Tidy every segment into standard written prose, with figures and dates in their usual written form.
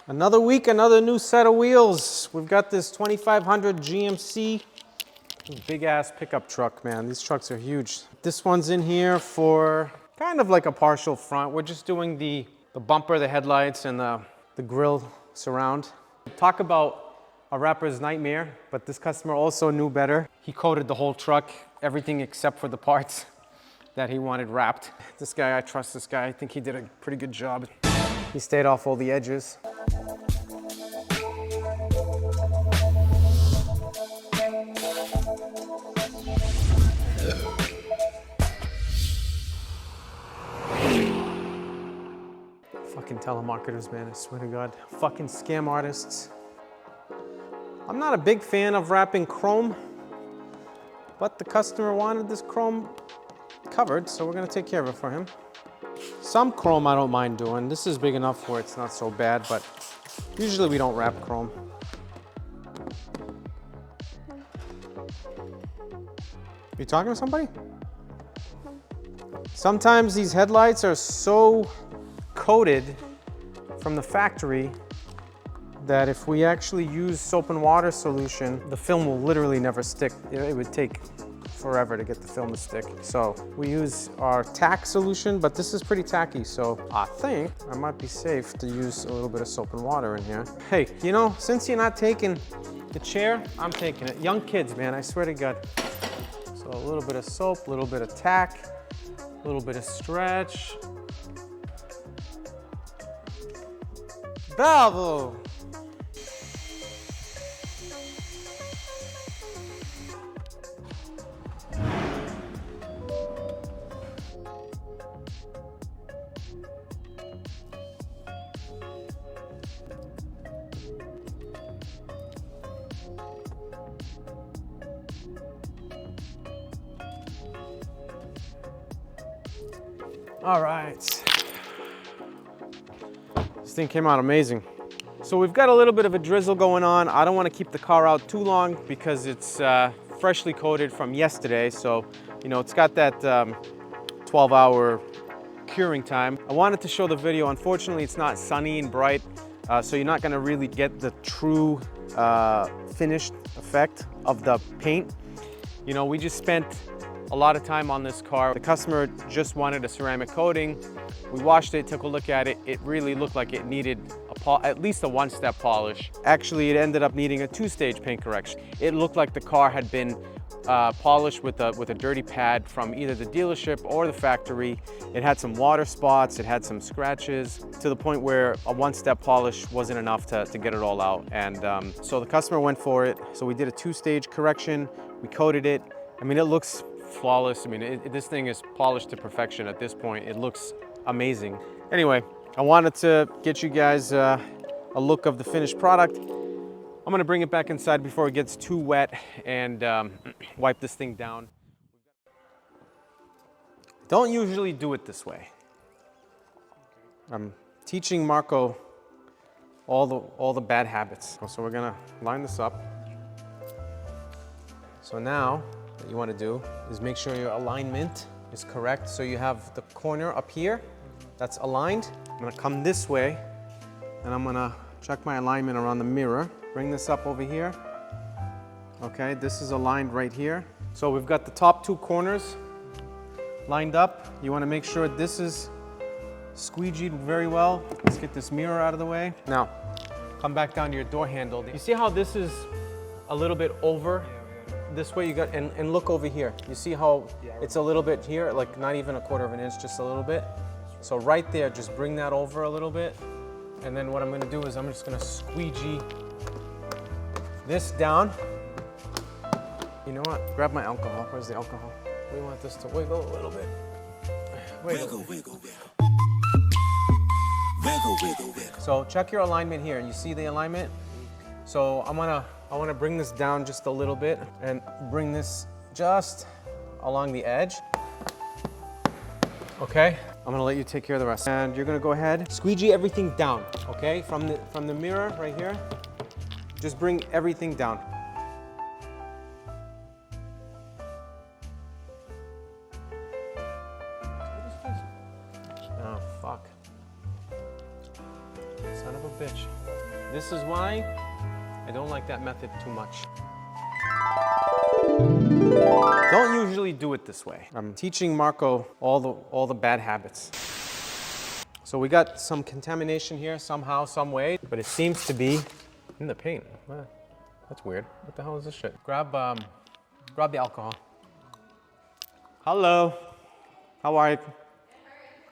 Another week, another new set of wheels. We've got this 2500 GMC, big ass pickup truck, man. These trucks are huge. This one's in here for kind of like a partial front. We're just doing the bumper, the headlights, and the grille surround. Talk about a rapper's nightmare, but this customer also knew better. He coated the whole truck, everything except for the parts that he wanted wrapped. This guy, I trust this guy. I think he did a pretty good job. He stayed off all the edges. Fucking telemarketers, man, I swear to God. Fucking scam artists. I'm not a big fan of wrapping chrome, but the customer wanted this chrome covered, so we're gonna take care of it for him. Some chrome I don't mind doing. This is big enough where it's not so bad, but usually we don't wrap chrome. You talking to somebody? Sometimes these headlights are so coated from the factory that if we actually use soap and water solution, the film will literally never stick. It would take forever to get the film to stick. So we use our tack solution, but this is pretty tacky, so I think I might be safe to use a little bit of soap and water in here. Hey, you know, since you're not taking the chair, I'm taking it. Young kids, man, I swear to God. So a little bit of soap, a little bit of tack, a little bit of stretch. Bravo! All right. This thing came out amazing. So we've got a little bit of a drizzle going on. I don't want to keep the car out too long because it's freshly coated from yesterday. So, you know, it's got that 12-hour curing time. I wanted to show the video. Unfortunately, it's not sunny and bright, so you're not going to really get the true finished effect of the paint. You know, we just spent a lot of time on this car. The customer just wanted a ceramic coating. We washed it, took a look at it. It really looked like it needed at least a one-step polish. Actually, it ended up needing a two-stage paint correction. It looked like the car had been polished with a dirty pad from either the dealership or the factory. It had some water spots, it had some scratches, to the point where a one-step polish wasn't enough to get it all out. And so the customer went for it. So we did a two-stage correction, we coated it. I mean, it looks flawless. I mean, this thing is polished to perfection at this point. It looks amazing. Anyway, I wanted to get you guys a look of the finished product. I'm gonna bring it back inside before it gets too wet and wipe this thing down. Don't usually do it this way. I'm teaching Marco all the bad habits. So we're gonna line this up. So now, what you want to do is make sure your alignment is correct. So you have the corner up here that's aligned. I'm going to come this way and I'm going to check my alignment around the mirror. Bring this up over here. Okay, this is aligned right here. So we've got the top two corners lined up. You want to make sure this is squeegeed very well. Let's get this mirror out of the way. Now, come back down to your door handle. You see how this is a little bit over? This way you got, and look over here. You see how it's a little bit here, like not even a quarter of an inch, just a little bit. So right there, just bring that over a little bit. And then what I'm gonna do is I'm just gonna squeegee this down. You know what? Grab my alcohol. Where's the alcohol? We want this to wiggle a little bit. Wiggle, wiggle, wiggle. Wiggle, wiggle, wiggle. So check your alignment here. You see the alignment? So I want to bring this down just a little bit and bring this just along the edge. Okay, I'm gonna let you take care of the rest. And you're gonna go ahead, squeegee everything down, okay? From the mirror right here, just bring everything down. Oh, fuck. Son of a bitch. This is why I don't like that method too much. Don't usually do it this way. I'm teaching Marco all the bad habits. So we got some contamination here somehow, some way, but it seems to be in the paint. That's weird. What the hell is this shit? Grab the alcohol. Hello. How are you?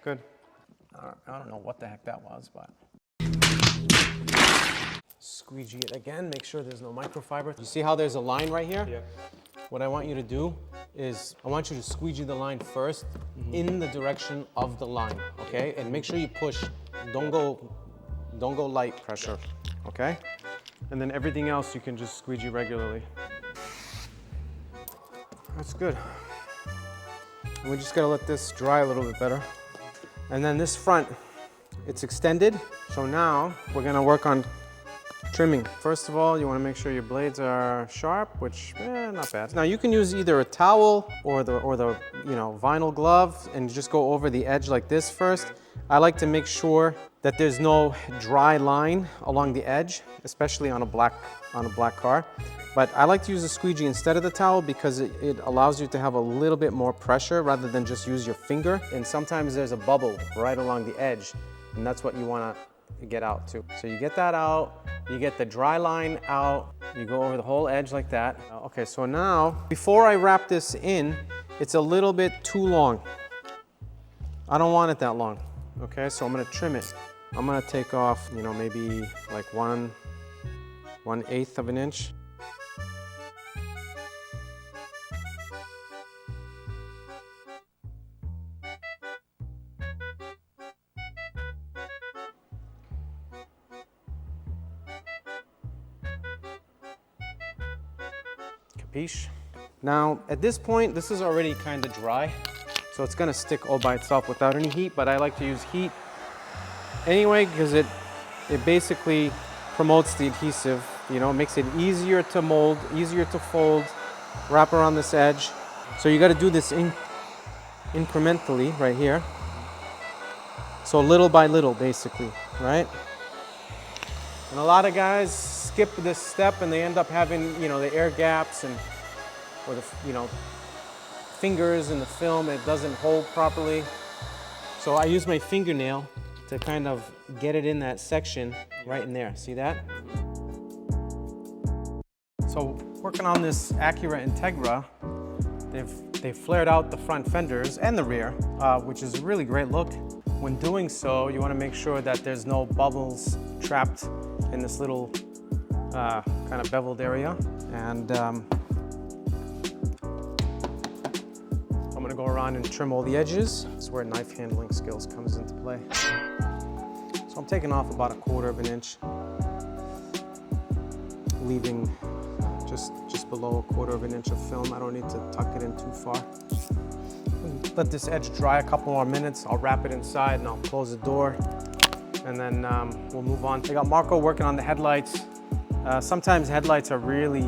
Good. I don't know what the heck that was, but. Squeegee it again, make sure there's no microfiber. You see how there's a line right here? Yeah. What I want you to do is, I want you to squeegee the line first in the direction of the line, okay? And make sure you push, don't go light pressure, okay? And then everything else you can just squeegee regularly. That's good. We just gotta let this dry a little bit better. And then this front, it's extended. So now we're gonna work on trimming. First of all, you want to make sure your blades are sharp, which, not bad. Now you can use either a towel or the vinyl glove and just go over the edge like this first. I like to make sure that there's no dry line along the edge, especially on a black car. But I like to use a squeegee instead of the towel because it allows you to have a little bit more pressure rather than just use your finger. And sometimes there's a bubble right along the edge, and that's what you want to get out too. So you get that out, you get the dry line out, you go over the whole edge like that. Okay, so now, before I wrap this in, it's a little bit too long. I don't want it that long, okay? So I'm gonna trim it. I'm gonna take off, maybe like 1/8 of an inch. Capiche? Now, at this point, this is already kind of dry, so it's gonna stick all by itself without any heat, but I like to use heat anyway because it basically promotes the adhesive, makes it easier to mold, easier to fold, wrap around this edge. So you gotta do this incrementally right here. So little by little, basically, right? And a lot of guys skip this step and they end up having, the air gaps or the, fingers in the film, it doesn't hold properly. So I use my fingernail to kind of get it in that section right in there. See that? So working on this Acura Integra, they've flared out the front fenders and the rear, which is a really great look. When doing so, you want to make sure that there's no bubbles trapped in this little kind of beveled area. And I'm gonna go around and trim all the edges. That's where knife handling skills comes into play. So I'm taking off about 1/4 of an inch, leaving just below 1/4 of an inch of film. I don't need to tuck it in too far. Let this edge dry a couple more minutes. I'll wrap it inside and I'll close the door. And then we'll move on. I got Marco working on the headlights. Sometimes headlights are really,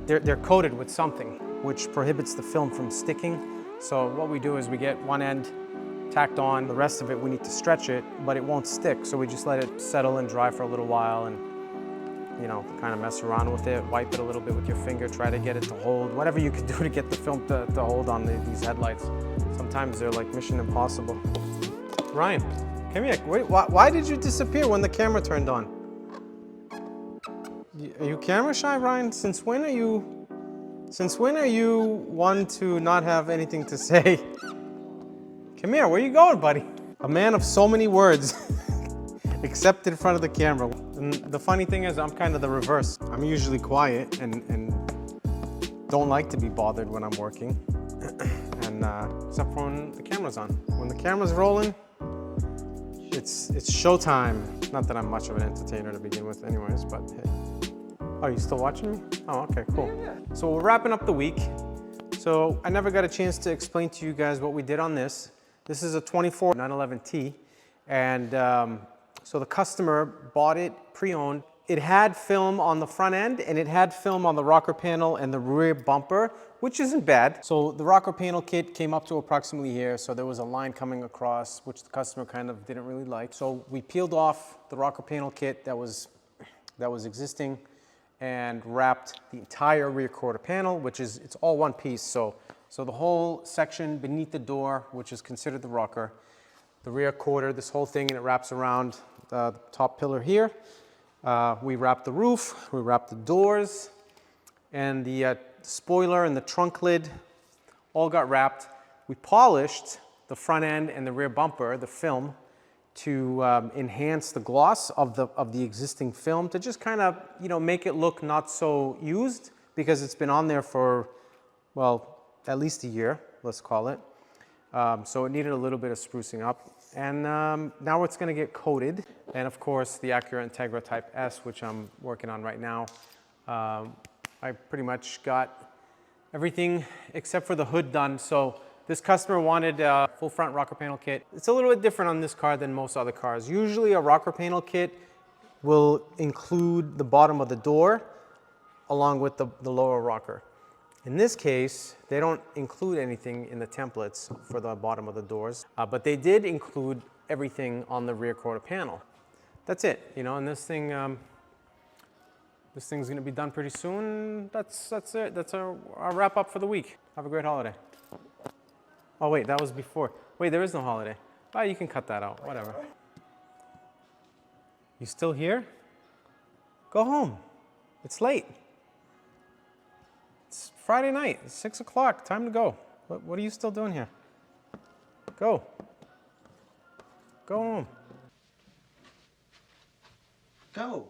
they're coated with something which prohibits the film from sticking. So what we do is we get one end tacked on, the rest of it we need to stretch it, but it won't stick. So we just let it settle and dry for a little while and kind of mess around with it, wipe it a little bit with your finger, try to get it to hold, whatever you can do to get the film to hold on these headlights. Sometimes they're like mission impossible. Ryan, come here. Wait, why did you disappear when the camera turned on? Are you camera shy, Ryan? Since when are you one to not have anything to say? Come here, where you going, buddy? A man of so many words, except in front of the camera. And the funny thing is, I'm kind of the reverse. I'm usually quiet and don't like to be bothered when I'm working, and except for when the camera's on. When the camera's rolling, it's showtime. Not that I'm much of an entertainer to begin with anyways, but hey. Oh, you still watching me? Oh, okay, cool. Yeah. So we're wrapping up the week. So I never got a chance to explain to you guys what we did on this. This is a 24 911T, and so the customer bought it pre-owned, it had film on the front end and it had film on the rocker panel and the rear bumper, which isn't bad. So the rocker panel kit came up to approximately here. So there was a line coming across, which the customer kind of didn't really like. So we peeled off the rocker panel kit that was existing and wrapped the entire rear quarter panel, which is, it's all one piece. So the whole section beneath the door, which is considered the rocker, the rear quarter, this whole thing, and it wraps around the top pillar here. We wrapped the roof, we wrapped the doors, and the spoiler and the trunk lid all got wrapped. We polished the front end and the rear bumper, the film, to enhance the gloss of the existing film, to just kind of, you know, make it look not so used, because it's been on there for, well, at least a year, let's call it. So it needed a little bit of sprucing up. And now it's going to get coated. And of course, the Acura Integra Type S, which I'm working on right now. I pretty much got everything except for the hood done. So this customer wanted a full front rocker panel kit. It's a little bit different on this car than most other cars. Usually a rocker panel kit will include the bottom of the door along with the lower rocker. In this case, they don't include anything in the templates for the bottom of the doors, but they did include everything on the rear quarter panel. That's it, you know, and this thing's gonna be done pretty soon. That's it. That's our wrap up for the week. Have a great holiday. Oh wait, that was before. Wait, there is no holiday. Oh, you can cut that out, whatever. You still here? Go home. It's late. It's Friday night, it's 6 o'clock, time to go. What are you still doing here? Go. Go home. Go.